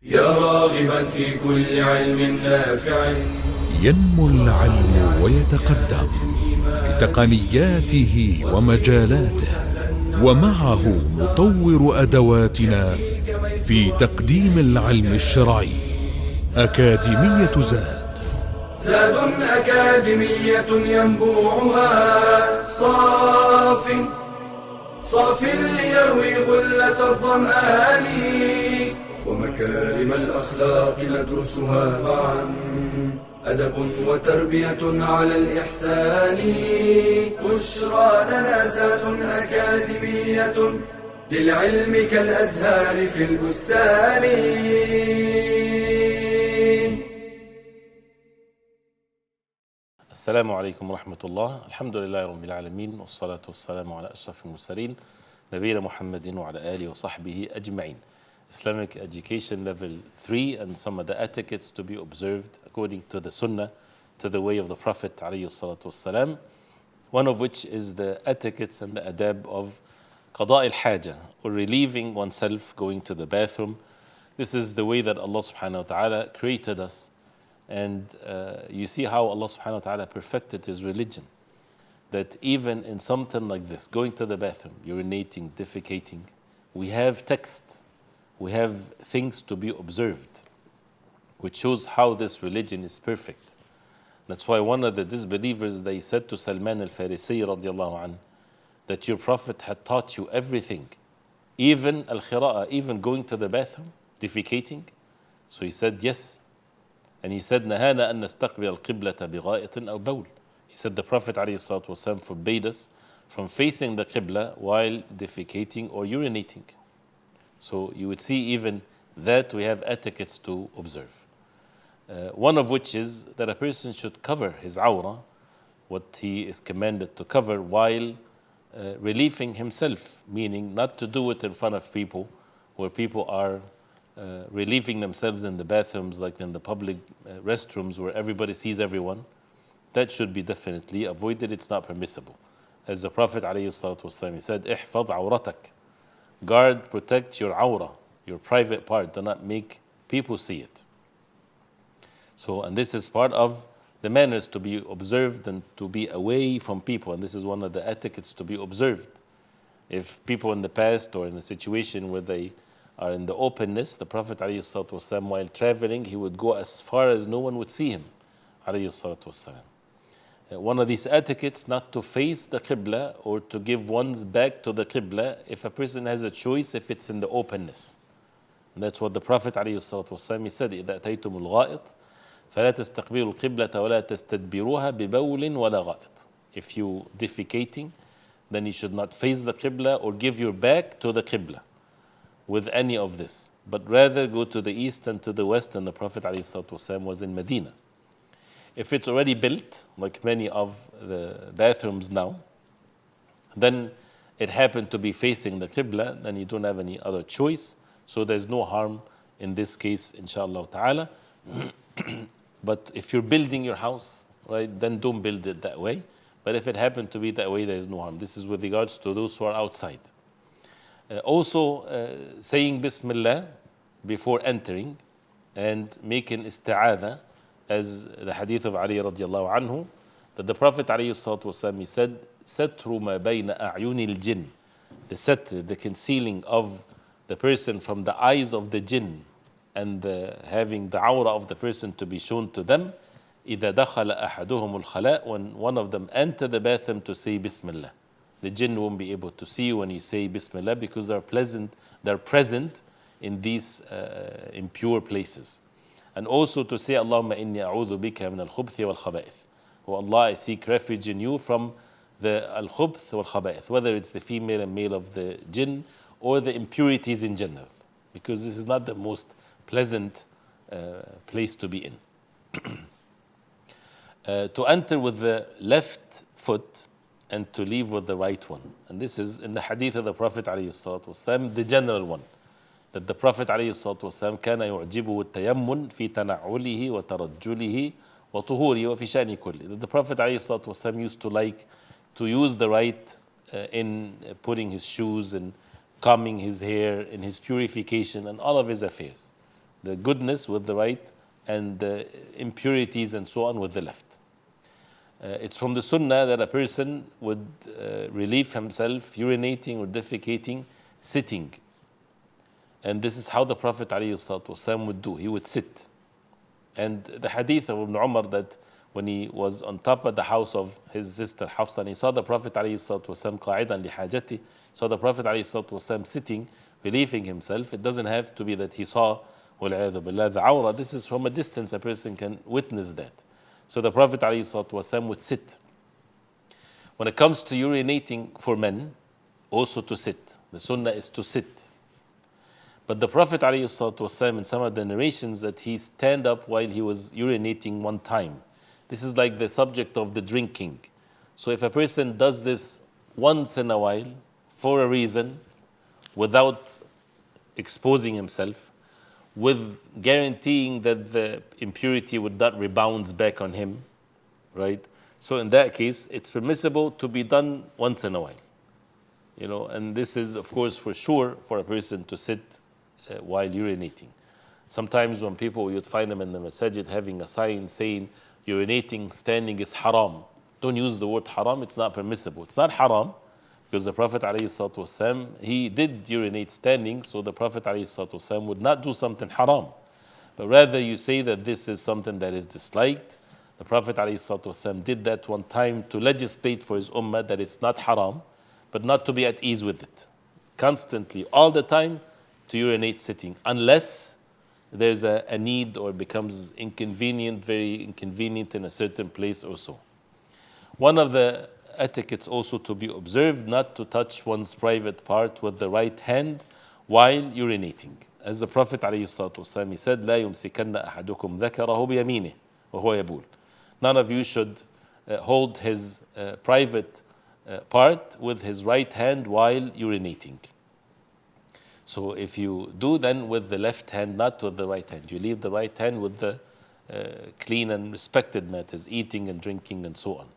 يا راغبا في كل علم نافع. ينمو العلم ويتقدم بتقنياته ومجالاته، ومعه نطور أدواتنا في تقديم العلم الشرعي. أكاديمية زاد أكاديمية ينبوعها صاف ليروي غلة الظمآن، ومكارم الأخلاق ندرسها معا، أدب وتربية على الإحسان. بشرى لنا زاد أكاديمية للعلم كالأزهار في البستان. السلام عليكم ورحمة الله. الحمد لله رب العالمين، والصلاة والسلام على أشرف المرسلين نبينا محمد وعلى آله وصحبه أجمعين. Islamic Education Level 3 and some of the etiquettes to be observed according to the Sunnah, to the way of the Prophet عليه الصلاة والسلام. One of which is the etiquettes and the adab of قضاء الحاجة, or relieving oneself going to the bathroom. This is the way that Allah subhanahu wa ta'ala created us. And you see how Allah subhanahu wa ta'ala perfected His religion. That even in something like this, going to the bathroom, urinating, defecating, we have text, we have things to be observed, which shows how this religion is perfect. That's why one of the disbelievers, they said to Salman al-Farisi radiallahu anhu, that your Prophet had taught you everything, even al-khira'ah, even going to the bathroom, defecating. So he said, yes. And he said, نهانا أن نستقبل القبلة بغائط أو بول. He said the Prophet ﷺ forbade us from facing the Qibla while defecating or urinating. So you would see even that we have etiquettes to observe. One of which is that a person should cover his awrah, what he is commanded to cover, while relieving himself, meaning not to do it in front of people, where people are relieving themselves in the bathrooms, like in the public restrooms where everybody sees everyone. That should be definitely avoided. It's not permissible. As the Prophet ﷺ, he said, احفظ عورتك. Guard, protect your awrah, your private part. Do not make people see it. So, and this is part of the manners to be observed and to be away from people. And this is one of the etiquettes to be observed. If people in the past or in a situation where they are in the openness, the Prophet ﷺ, while traveling, he would go as far as no one would see him. One of these etiquettes, not to face the Qibla or to give one's back to the Qibla if a person has a choice, if it's in the openness. And that's what the Prophet ﷺ, he said, إذا أتيتم الغائط فلا تستقبلوا القبلة ولا تستدبروها ببول ولا غائط. If you defecating, then you should not face the Qibla or give your back to the Qibla with any of this, but rather go to the east and to the west. And the Prophet ﷺ was in Medina. If it's already built, like many of the bathrooms now, then it happened to be facing the Qibla, then you don't have any other choice. So there's no harm in this case, inshallah ta'ala. But if you're building your house, right, then don't build it that way. But if it happened to be that way, there is no harm. This is with regards to those who are outside. Also, saying Bismillah before entering and making isti'adha, as the hadith of Ali radiallahu anhu, that the Prophet ﷺ, he said, Satru ma bayna a'yunil jinn, the satr, the concealing of the person from the eyes of the jinn, and having the awrah of the person to be shown to them. إذا دخل أحدهم الخلاء, when one of them enter the bathroom to say Bismillah. The jinn won't be able to see you when you say Bismillah, because they're present in these impure places. And also to say, Allahumma inni a'udhu bika min al-khubthi wal-khaba'ith. Oh Allah, I seek refuge in you from the al-khubth wal-khaba'ith, whether it's the female and male of the jinn or the impurities in general, because this is not the most pleasant place to be in. To enter with the left foot and to leave with the right one. And this is in the hadith of the Prophet ﷺ, the general one. That the Prophet ﷺ كان يعجبه التيمم في تنعله وترجله وطهوره وفي شأن كله. That the Prophet ﷺ used to like to use the right in putting his shoes and combing his hair, in his purification and all of his affairs. the goodness with the right, and the impurities and so on with the left. It's from the sunnah that a person would relieve himself urinating or defecating sitting. And this is how the Prophet ﷺ would do. He would sit. And the hadith of Ibn Umar, that when he was on top of the house of his sister Hafsa, and he saw the Prophet ﷺ قاعدا لحاجته, saw the Prophet ﷺ sitting, relieving himself. It doesn't have to be that he saw وَالْعِيَاذُ بِاللَّهِ the awrah. This is from a distance, a person can witness that. So the Prophet ﷺ would sit. When it comes to urinating for men, also to sit. The sunnah is to sit. But the Prophet ﷺ, in some of the narrations, that he stand up while he was urinating one time. This is like the subject of the drinking. So if a person does this once in a while, for a reason, without exposing himself, with guaranteeing that the impurity would not rebound back on him, right? So in that case, it's permissible to be done once in a while. And this is, of course, for sure for a person to sit while urinating. Sometimes when people, you'd find them in the masajid having a sign saying urinating standing is haram. Don't use the word haram, it's not permissible. It's not haram because the Prophet ﷺ, he did urinate standing, so the Prophet ﷺ would not do something haram. But rather you say that this is something that is disliked. The Prophet ﷺ did that one time to legislate for his ummah that it's not haram, but not to be at ease with it. Constantly, all the time, to urinate sitting, unless there's a need or becomes inconvenient, very inconvenient in a certain place or so. One of the etiquettes also to be observed, not to touch one's private part with the right hand while urinating. As the Prophet ﷺ, he said, لا يمسكن أحدكم ذكره بيمينه وهو يبول. None of you should hold his private part with his right hand while urinating. So if you do, then with the left hand, not with the right hand. You leave the right hand with the clean and respected matters, eating and drinking and so on.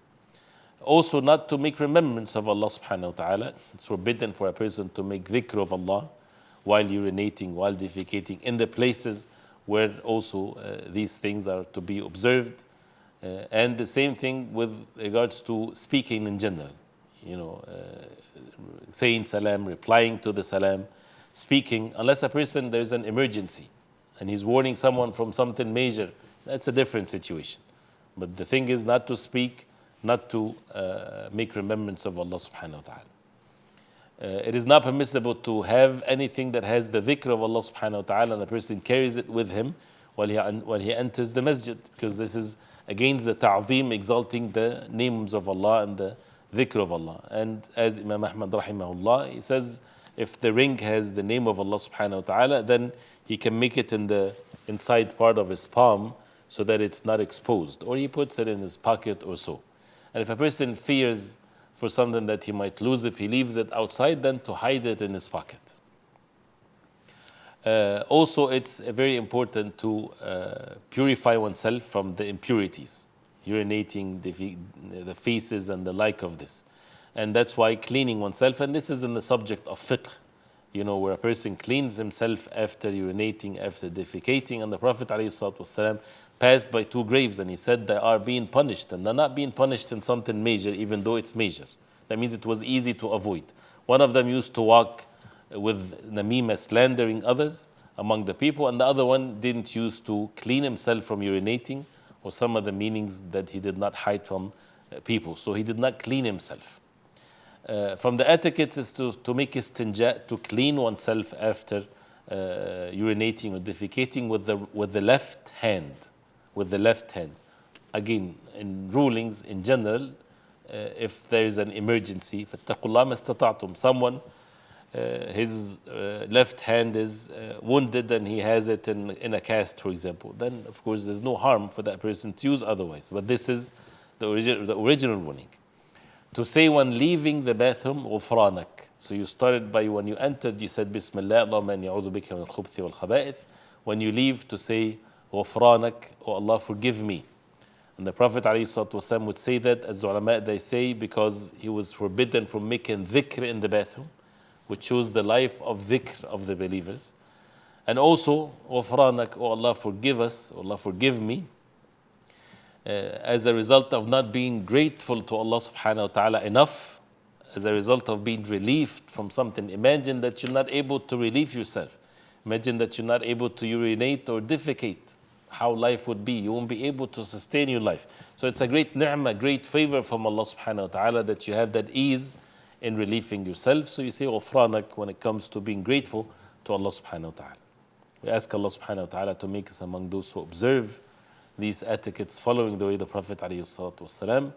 Also, not to make remembrance of Allah subhanahu wa ta'ala. It's forbidden for a person to make dhikr of Allah while urinating, while defecating, in the places where also these things are to be observed. And the same thing with regards to speaking in general. Saying salam, replying to the salam, speaking, unless a person, there's an emergency and he's warning someone from something major, that's a different situation. But the thing is not to speak, not to make remembrance of Allah subhanahu wa ta'ala. It is not permissible to have anything that has the dhikr of Allah subhanahu wa ta'ala and the person carries it with him while he enters the masjid, because this is against the ta'zeem, exalting the names of Allah and the dhikr of Allah. And as Imam Ahmad rahimahullah, he says, if the ring has the name of Allah subhanahu wa ta'ala, then he can make it in the inside part of his palm so that it's not exposed, or he puts it in his pocket or so. And if a person fears for something that he might lose if he leaves it outside, then to hide it in his pocket. Also, it's very important to purify oneself from the impurities, urinating, the feces and the like of this. And that's why cleaning oneself, and this is in the subject of fiqh, where a person cleans himself after urinating, after defecating. And the Prophet ﷺ passed by two graves and he said they are being punished, and they're not being punished in something major, even though it's major. That means it was easy to avoid. One of them used to walk with namima, slandering others among the people, and the other one didn't use to clean himself from urinating, or some of the meanings that he did not hide from people. So he did not clean himself. From the etiquettes is to make istinja, to clean oneself after urinating or defecating with the left hand. With the left hand. Again, in rulings in general, if there is an emergency, فَاتَّقُوا اللَّهَ مَا اسْتَطَعْتُمْ, someone, his left hand is wounded and he has it in a cast, for example, then of course there's no harm for that person to use otherwise. But this is the original ruling. To say when leaving the bathroom, غُفْرَانَكَ. So you started by, when you entered, you said, Bismillah, Allahumma inni a'udhu bika min al-khubthi wal-khaba'ith. When you leave, to say, غُفْرَانَكَ, oh Allah, forgive me. And the Prophet ﷺ would say that, as the ulama, they say, because he was forbidden from making dhikr in the bathroom, which shows the life of dhikr of the believers. And also, غفرانك, oh Allah forgive us, oh Allah forgive me, as a result of not being grateful to Allah subhanahu wa ta'ala enough, as a result of being relieved from something. Imagine that you're not able to relieve yourself. Imagine that you're not able to urinate or defecate. How life would be. You won't be able to sustain your life. So it's a great ni'mah, great favor from Allah subhanahu wa ta'ala that you have that ease in relieving yourself. So you say غفرانك when it comes to being grateful to Allah subhanahu wa ta'ala. We ask Allah subhanahu wa ta'ala to make us among those who observe these etiquettes following the way the Prophet alayhi salatu wasalam.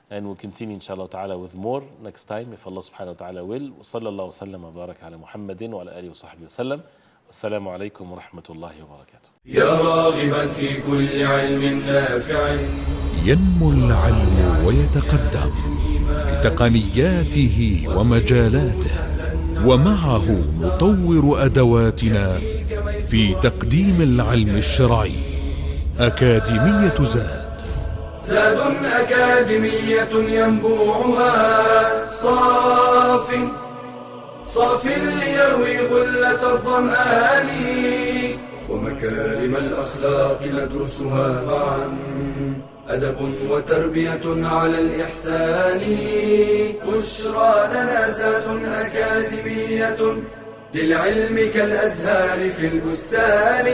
And we'll continue inshallah ta'ala with more next time if Allah subhanahu wa ta'ala will. Wa sallallahu wa sallam wa baraka ala Muhammadin wa ala alihi wa sahbihi wa sallam. Wassalamu alaikum wa rahmatullahi wa barakatuh. يا راغبا في كل علم نافع ينمو العلم ويتقدم بتقنياته ومجالاته، ومعه نطور أدواتنا في تقديم العلم الشرعي. أكاديمية زاد أكاديمية ينبوعها صاف ليروي غلة الظمآن، ومكارم الأخلاق ندرسها معا، أدب وتربية على الإحسان. بشرى لنا زاد أكاديمية للعلم كالأزهار في البستان.